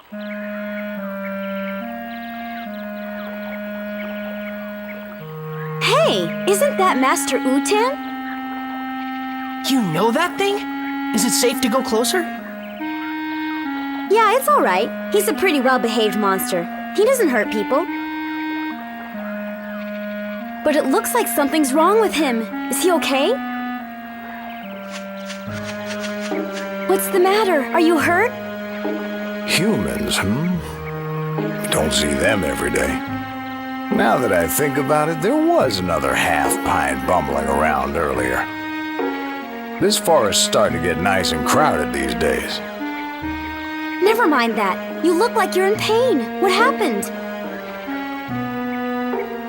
Hey, isn't that Master Utan? You know that thing? Is it safe to go closer? Yeah, it's all right. He's a pretty well-behaved monster. He doesn't hurt people. But it looks like something's wrong with him. Is he okay? What's the matter? Are you hurt? Humans, Don't see them every day. Now that I think about it, there was another half-pint bumbling around earlier. This forest's starting to get nice and crowded these days. Never mind that. You look like you're in pain. What happened?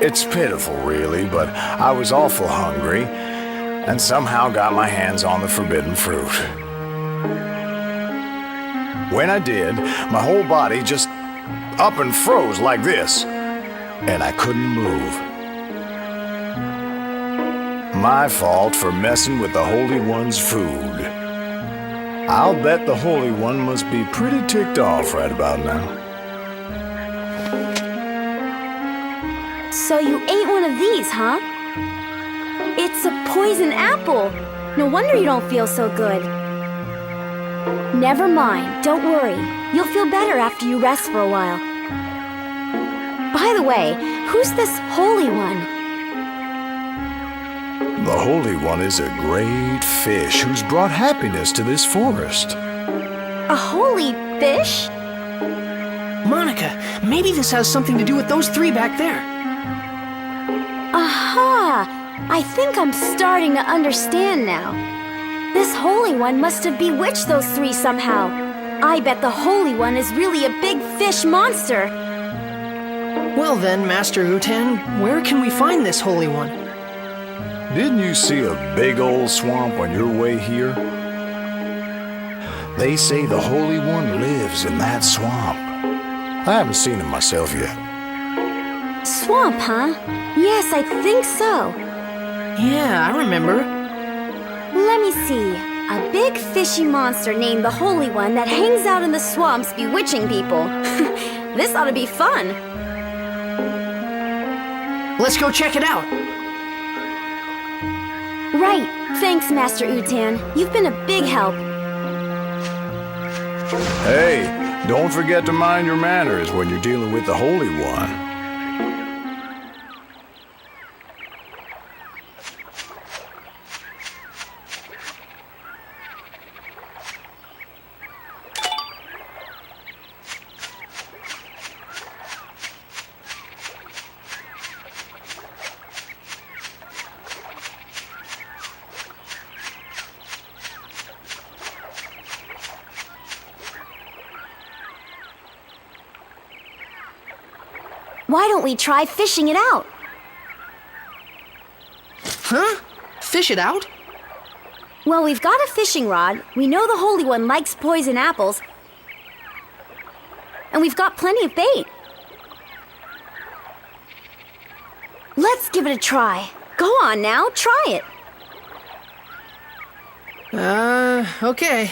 It's pitiful, really, but I was awful hungry and somehow got my hands on the forbidden fruit. When I did, my whole body just up and froze like this, and I couldn't move. My fault for messing with the Holy One's food. I'll bet the Holy One must be pretty ticked off right about now. So you ate one of these, huh? It's a poison apple. No wonder you don't feel so good. Never mind, don't worry. You'll feel better after you rest for a while. By the way, who's this Holy One? The Holy One is a great fish who's brought happiness to this forest. A holy fish? Monica, maybe this has something to do with those three back there. Aha! I think I'm starting to understand now. This Holy One must have bewitched those three somehow. I bet the Holy One is really a big fish monster. Well then, Master Utan, where can we find this Holy One? Didn't you see a big old swamp on your way here? They say the Holy One lives in that swamp. I haven't seen him myself yet. Swamp, huh? Yes, I think so. Yeah, I remember. Let me see. A big fishy monster named the Holy One that hangs out in the swamps bewitching people. This ought to be fun. Let's go check it out. Right. Thanks, Master Utan. You've been a big help. Hey, don't forget to mind your manners when you're dealing with the Holy One. Why don't we try fishing it out? Huh? Fish it out? Well, we've got a fishing rod. We know the Holy One likes poison apples. And we've got plenty of bait. Let's give it a try. Go on now, try it. Okay.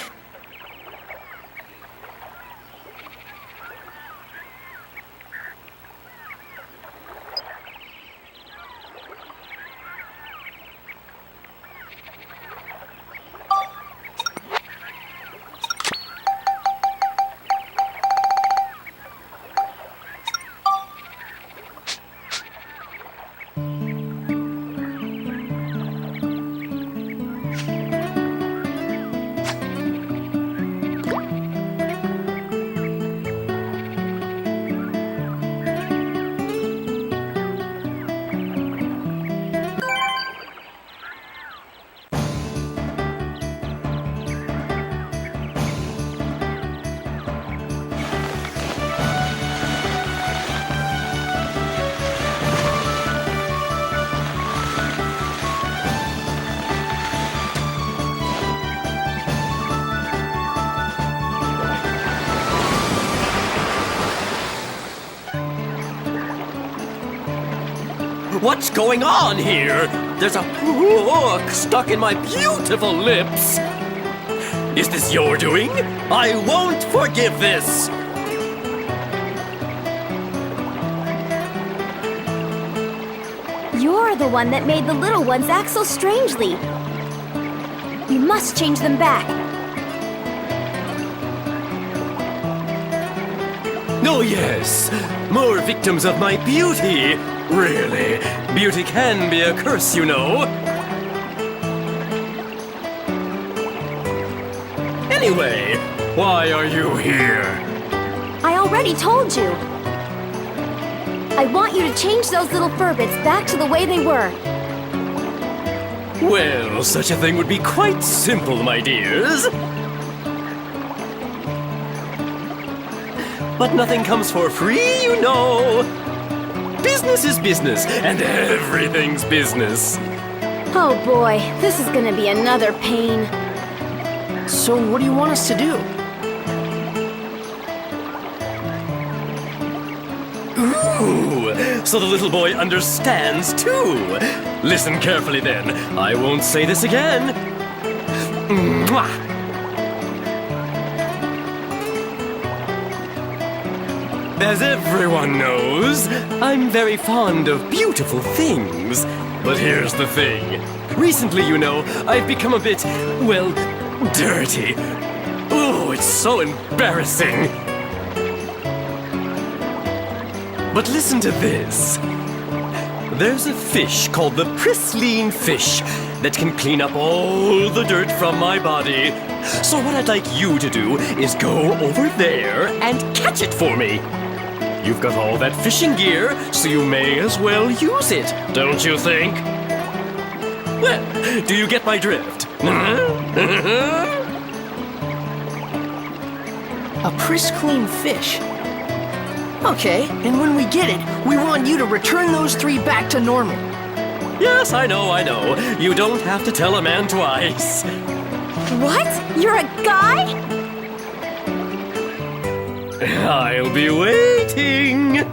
What's going on here? There's a hook stuck in my beautiful lips. Is this your doing? I won't forgive this. the one that made the little ones act so strangely. You must change them back. Oh yes, more victims of my beauty. Really, beauty can be a curse, you know. Anyway, why are you here? I already told you. I want you to change those little furbits back to the way they were. Well, such a thing would be quite simple, my dears. But nothing comes for free, you know. Business is business, and everything's business. Oh boy, this is gonna be another pain. So what do you want us to do? Ooh, so the little boy understands too. Listen carefully then. I won't say this again. Mwah! As everyone knows, I'm very fond of beautiful things. But here's the thing. Recently, you know, I've become a bit, well, dirty. Oh, it's so embarrassing. But listen to this. There's a fish called the pristine fish that can clean up all the dirt from my body. So what I'd like you to do is go over there and catch it for me. You've got all that fishing gear, so you may as well use it, don't you think? Well, do you get my drift? A pristine fish. Okay, and when we get it, we want you to return those 3 back to normal. Yes, I know. You don't have to tell a man twice. What? You're a guy? I'll be waiting.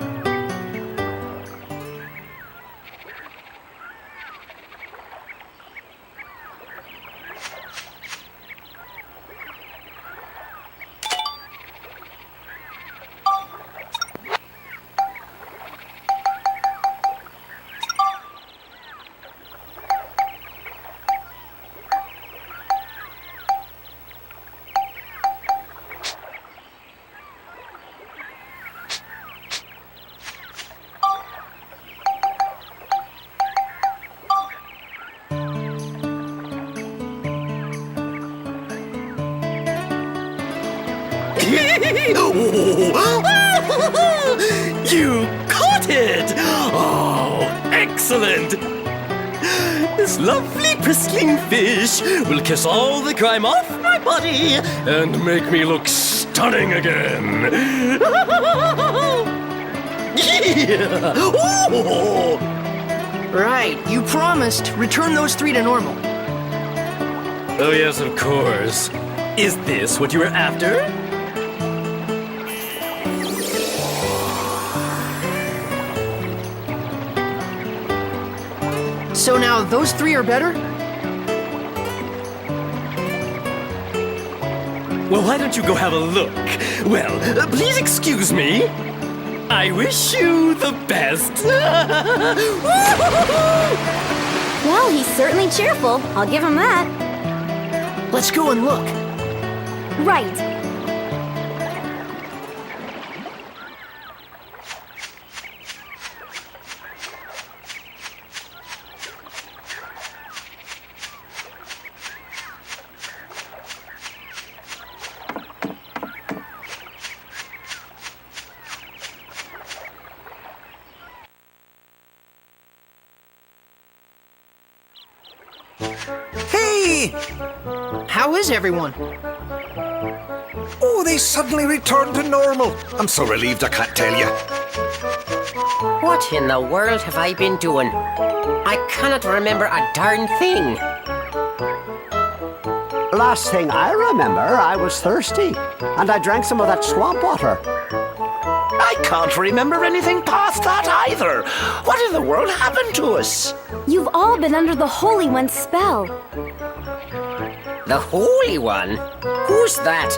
You caught it! Oh, excellent! This lovely pristine fish will kiss all the grime off my body and make me look stunning again. Yeah! Oh! Right, you promised. Return those 3 to normal. Oh yes, of course. Is this what you were after? So now those 3 are better? Well, why don't you go have a look? Well, please excuse me. I wish you the best. Well, he's certainly cheerful. I'll give him that. Let's go and look. Right. Hey! How is everyone? Oh, they suddenly returned to normal. I'm so relieved I can't tell you. What in the world have I been doing? I cannot remember a darn thing. Last thing I remember, I was thirsty, and I drank some of that swamp water. I can't remember anything past that either. What in the world happened to us? You've all been under the Holy One's spell. The Holy One? Who's that?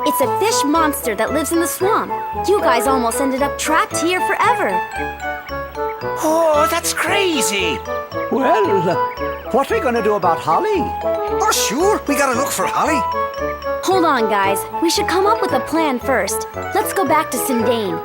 It's a fish monster that lives in the swamp. You guys almost ended up trapped here forever. Oh, that's crazy. Well, what are we going to do about Holly? Oh, sure. We gotta look for Holly. Hold on, guys. We should come up with a plan first. Let's go back to Sindane.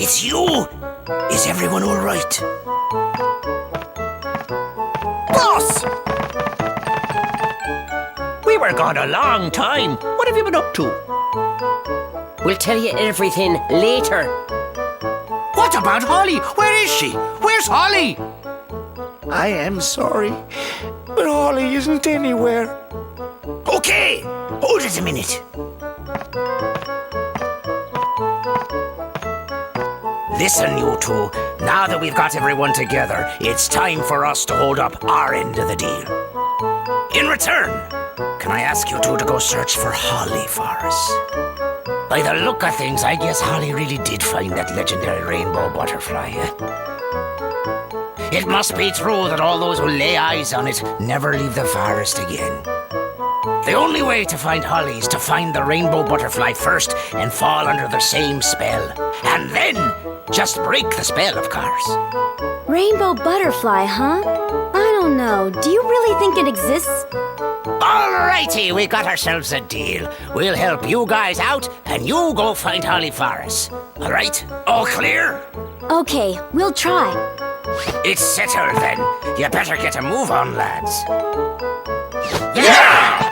It's you! Is everyone all right? Boss! We were gone a long time. What have you been up to? We'll tell you everything later. What about Holly? Where is she? Where's Holly? I am sorry, but Holly isn't anywhere. Okay, hold it a minute. Listen, you two. Now that we've got everyone together, it's time for us to hold up our end of the deal. In return, can I ask you two to go search for Holly for us? By the look of things, I guess Holly really did find that legendary rainbow butterfly. It must be true that all those who lay eyes on it never leave the forest again. The only way to find Holly is to find the rainbow butterfly first and fall under the same spell. And then, just break the spell, of course. Rainbow butterfly, huh? I don't know. Do you really think it exists? Alrighty, we got ourselves a deal. We'll help you guys out, and you go find Holly for us. Alright? All clear? Okay, we'll try. It's settled then. You better get a move on, lads. Yeah!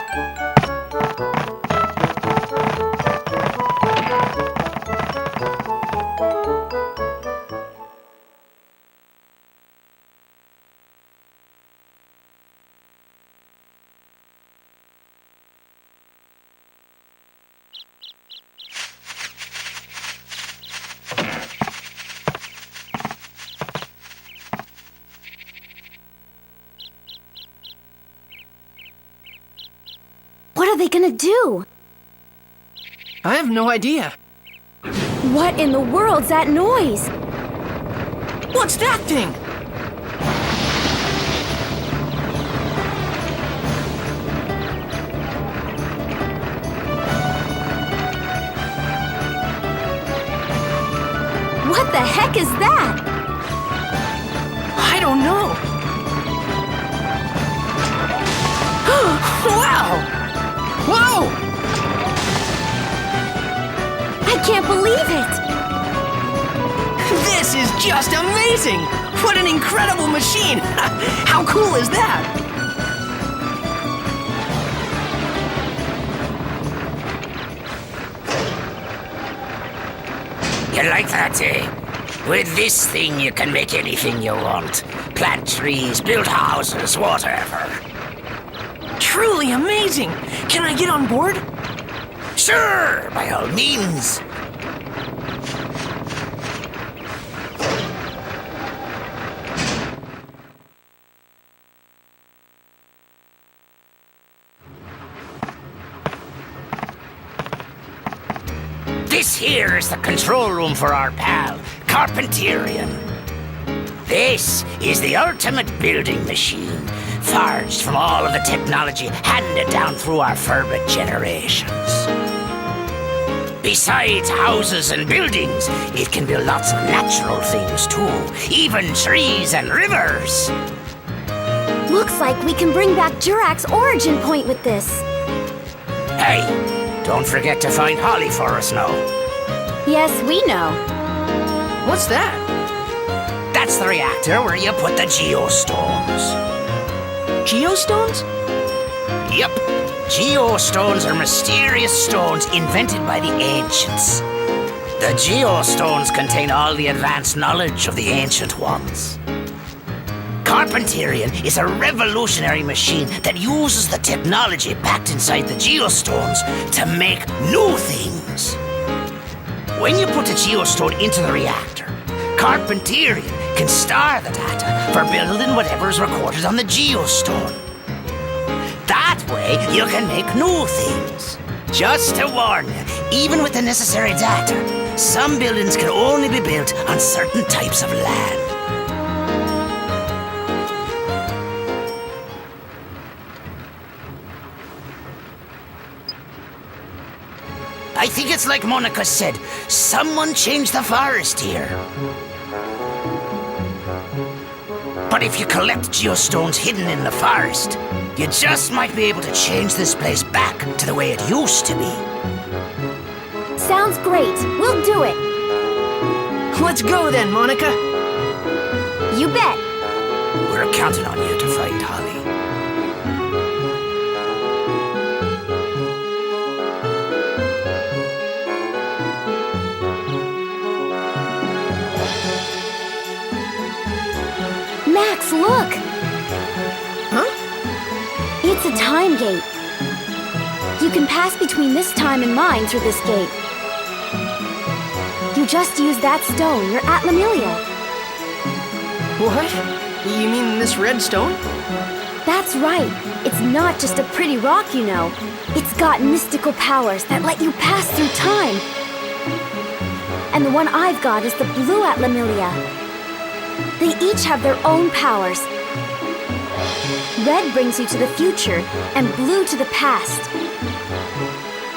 What are they gonna do? I have no idea. What in the world's that noise? What's that thing? What the heck is that? I don't know. Wow! Whoa! I can't believe it! This is just amazing! What an incredible machine! How cool is that? You like that, eh? With this thing, you can make anything you want. Plant trees, build houses, whatever. Truly amazing! Can I get on board? Sure, by all means. This here is the control room for our pal, Carpenterion. This is the ultimate building machine, forged from all of the technology handed down through our fervent generations. Besides houses and buildings, it can build lots of natural things too, even trees and rivers. Looks like we can bring back Jurak's origin point with this. Hey, don't forget to find Holly for us now. Yes, we know. What's that? That's the reactor where you put the geostones. Geostones? Yep. Geostones are mysterious stones invented by the ancients. The geostones contain all the advanced knowledge of the ancient ones. Carpenterion is a revolutionary machine that uses the technology packed inside the geostones to make new things. When you put a geostone into the reactor, Carpenterion can store the data for building whatever is recorded on the geostone. That way, you can make new things. Just to warn you, even with the necessary data, some buildings can only be built on certain types of land. I think it's like Monica said, someone changed the forest here. But if you collect geostones hidden in the forest, you just might be able to change this place back to the way it used to be. Sounds great. We'll do it. Let's go then, Monica. You bet. We're counting on you to find Holly. Max, look! Huh? It's a time gate. You can pass between this time and mine through this gate. You just use that stone. You're at Lemuria. What? You mean this red stone? That's right. It's not just a pretty rock, you know. It's got mystical powers that let you pass through time. And the one I've got is the blue at Lemuria. They each have their own powers. Red brings you to the future, and blue to the past.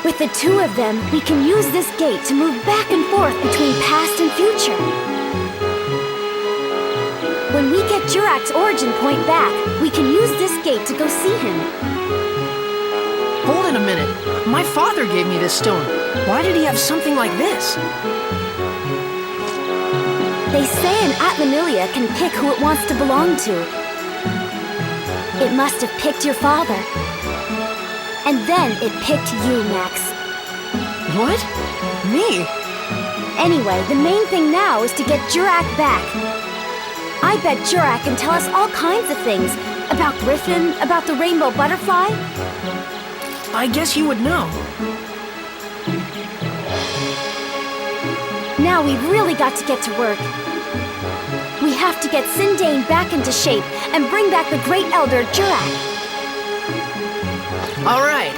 With the two of them, we can use this gate to move back and forth between past and future. When we get Jurak's origin point back, we can use this gate to go see him. Hold it a minute. My father gave me this stone. Why did he have something like this? They say an Atlamillia can pick who it wants to belong to. It must have picked your father. And then it picked you, Max. What? Me? Anyway, the main thing now is to get Jurak back. I bet Jurak can tell us all kinds of things. About Griffin, about the rainbow butterfly. I guess you would know. Now we've really got to get to work. We have to get Sindane back into shape and bring back the Great Elder Jurak. All right.